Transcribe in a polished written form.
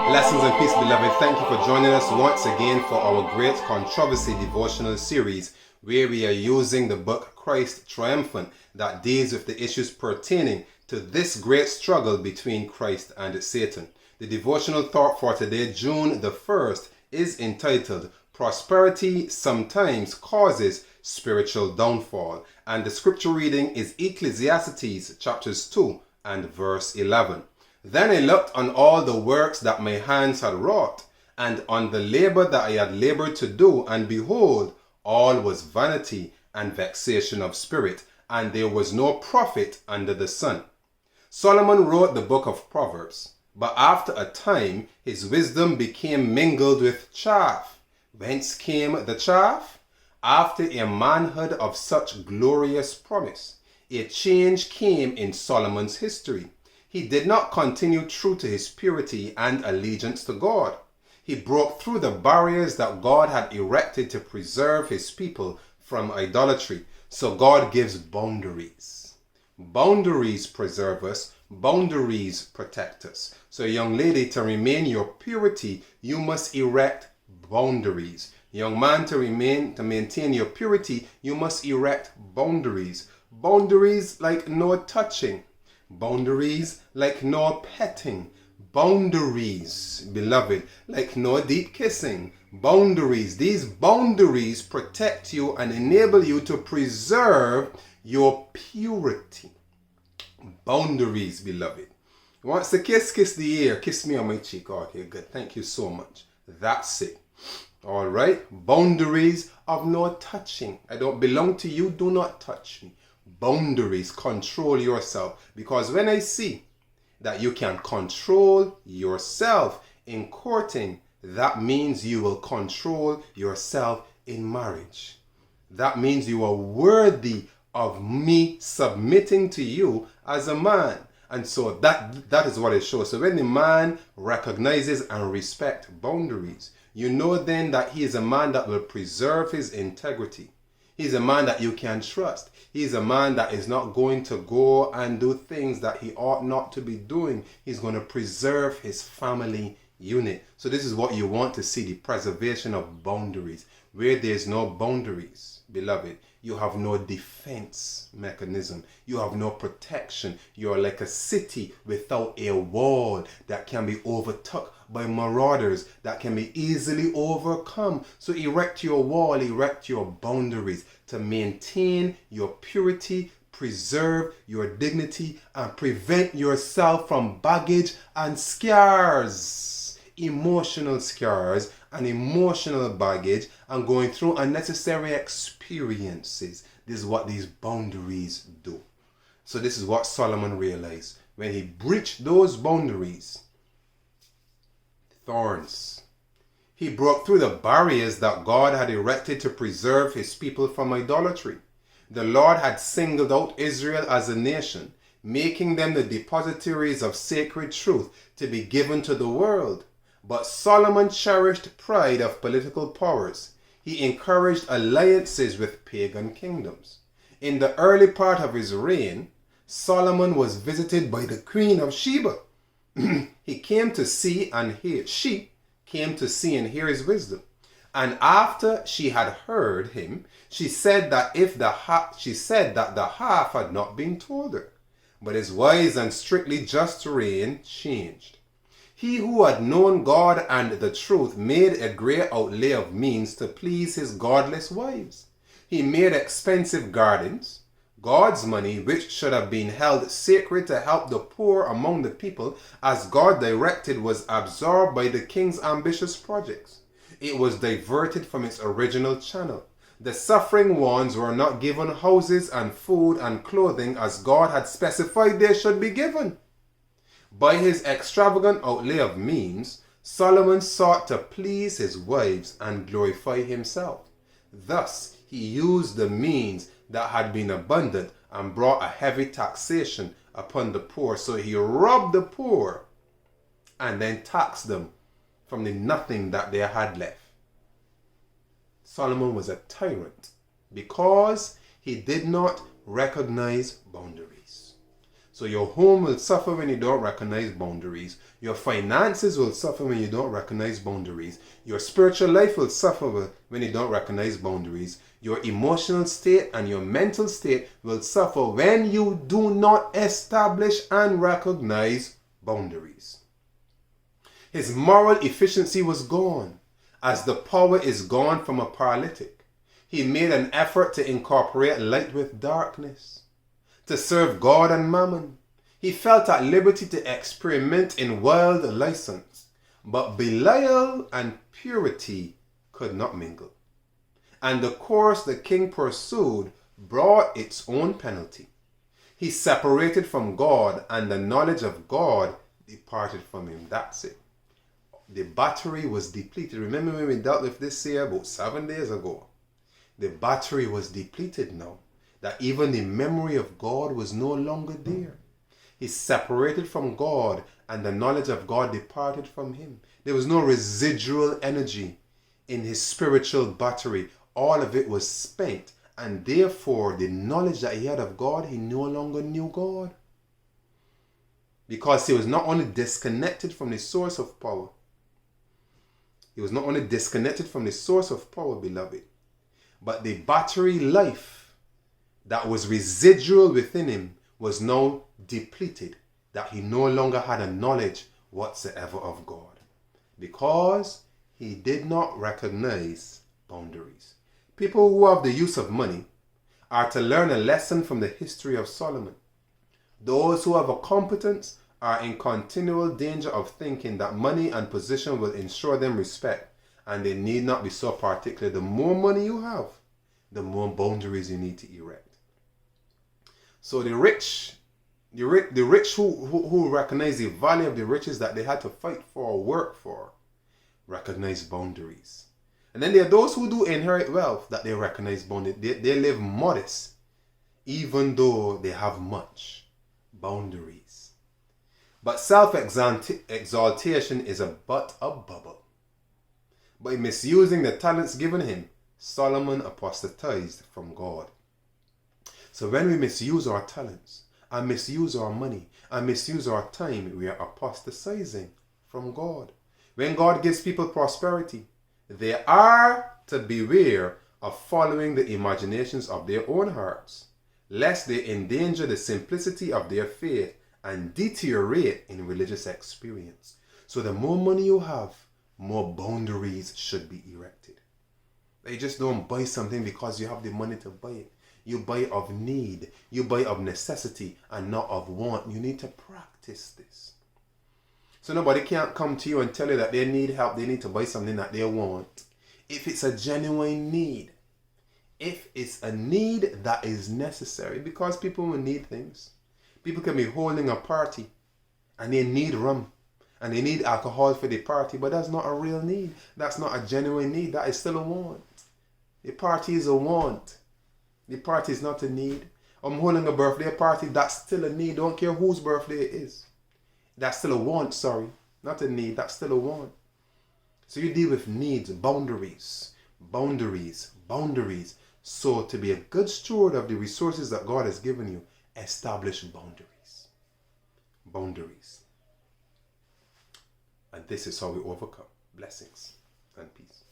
Blessings and peace, beloved. Thank you for joining us once again for our Great Controversy Devotional series, where we are using the book Christ Triumphant that deals with the issues pertaining to this great struggle between Christ and Satan. The devotional thought for today, June the 1st, is entitled Prosperity Sometimes Causes Spiritual Downfall, and the scripture reading is Ecclesiastes chapters 2 and verse 11. Then I looked on all the works that my hands had wrought, and on the labor that I had labored to do, and behold, all was vanity and vexation of spirit, and there was no profit under the sun. Solomon wrote the book of Proverbs, but after a time his wisdom became mingled with chaff. Whence came the chaff? After a manhood of such glorious promise, a change came in Solomon's history. He did not continue true to his purity and allegiance to God. He broke through the barriers that God had erected to preserve his people from idolatry. So God gives boundaries. Boundaries preserve us. Boundaries protect us. So young lady, to remain your purity, you must erect boundaries. Young man, to maintain your purity, you must erect boundaries. Boundaries like no touching. Boundaries like no petting. Boundaries, beloved, like no deep kissing. Boundaries. These boundaries protect you and enable you to preserve your purity. Boundaries, beloved. Wants to kiss the ear. Kiss me on my cheek. Okay, good. Thank you so much. That's it. All right. Boundaries of no touching. I don't belong to you. Do not touch me. Boundaries. Control yourself. Because when I see that you can control yourself in courting, that means you will control yourself in marriage. That means you are worthy of me submitting to you as a man. And so that is what it shows. So when the man recognizes and respects boundaries, you know then that he is a man that will preserve his integrity. He's a man that you can trust. He's a man that is not going to go and do things that he ought not to be doing. He's going to preserve his family unit. So this is what you want to see, the preservation of boundaries. Where there's no boundaries, beloved, you have no defense mechanism. You have no protection. You're like a city without a wall that can be overtook by marauders, that can be easily overcome. So erect your wall, erect your boundaries to maintain your purity, preserve your dignity, and prevent yourself from baggage and scars, emotional scars and emotional baggage, and going through unnecessary experiences. This is what these boundaries do. So this is what Solomon realized. When he breached those boundaries, thorns. He broke through the barriers that God had erected to preserve his people from idolatry. The Lord had singled out Israel as a nation, making them the depositories of sacred truth to be given to the world. But Solomon cherished pride of political powers. He encouraged alliances with pagan kingdoms. In the early part of his reign, Solomon was visited by the Queen of Sheba. He came to see and hear. She came to see and hear his wisdom. And after she had heard him, she said that the half had not been told her. But his wise and strictly just reign changed. He who had known God and the truth made a great outlay of means to please his godless wives. He made expensive gardens. God's money, which should have been held sacred to help the poor among the people, as God directed, was absorbed by the king's ambitious projects. It was diverted from its original channel. The suffering ones were not given houses and food and clothing as God had specified they should be given. By his extravagant outlay of means, Solomon sought to please his wives and glorify himself. Thus, he used the means that had been abundant and brought a heavy taxation upon the poor. So he robbed the poor and then taxed them from the nothing that they had left. Solomon was a tyrant because he did not recognize boundaries. So your home will suffer when you don't recognize boundaries. Your finances will suffer when you don't recognize boundaries. Your spiritual life will suffer when you don't recognize boundaries. Your emotional state and your mental state will suffer when you do not establish and recognize boundaries. His moral efficiency was gone, as the power is gone from a paralytic. He made an effort to incorporate light with darkness, to serve God and mammon. He felt at liberty to experiment in wild license, but Belial and purity could not mingle. And the course the king pursued brought its own penalty. He separated from God, and the knowledge of God departed from him. That's it. The battery was depleted. Remember when we dealt with this here about 7 days ago? The battery was depleted now. That even the memory of God was no longer there. He separated from God, and the knowledge of God departed from him. There was no residual energy in his spiritual battery. All of it was spent, and therefore the knowledge that he had of God, he no longer knew God. Because he was not only disconnected from the source of power, he was not only disconnected from the source of power, beloved, but the battery life that was residual within him was now depleted, that he no longer had a knowledge whatsoever of God, because he did not recognize boundaries. People who have the use of money are to learn a lesson from the history of Solomon. Those who have a competence are in continual danger of thinking that money and position will ensure them respect, and they need not be so particular. The more money you have, the more boundaries you need to erect. So the rich who recognize the value of the riches that they had to fight for or work for, recognize boundaries. And then there are those who do inherit wealth that they recognize boundaries. They live modest, even though they have much. Boundaries. But self-exaltation is but a bubble. By misusing the talents given him, Solomon apostatized from God. So when we misuse our talents, and misuse our money, and misuse our time, we are apostatizing from God. When God gives people prosperity, they are to beware of following the imaginations of their own hearts, lest they endanger the simplicity of their faith and deteriorate in religious experience. So the more money you have, more boundaries should be erected. You just don't buy something because you have the money to buy it. You buy of need, you buy of necessity, and not of want. You need to practice this. So nobody can't come to you and tell you that they need help, they need to buy something that they want. If it's a genuine need, if it's a need that is necessary, because people will need things. People can be holding a party and they need rum and they need alcohol for the party, but that's not a real need. That's not a genuine need. That is still a want. The party is a want. The party is not a need. I'm holding a birthday party, that's still a need. Don't care whose birthday it is. That's still a want, sorry. Not a need, that's still a want. So you deal with needs, boundaries. So to be a good steward of the resources that God has given you, establish boundaries. And this is how we overcome. Blessings and peace.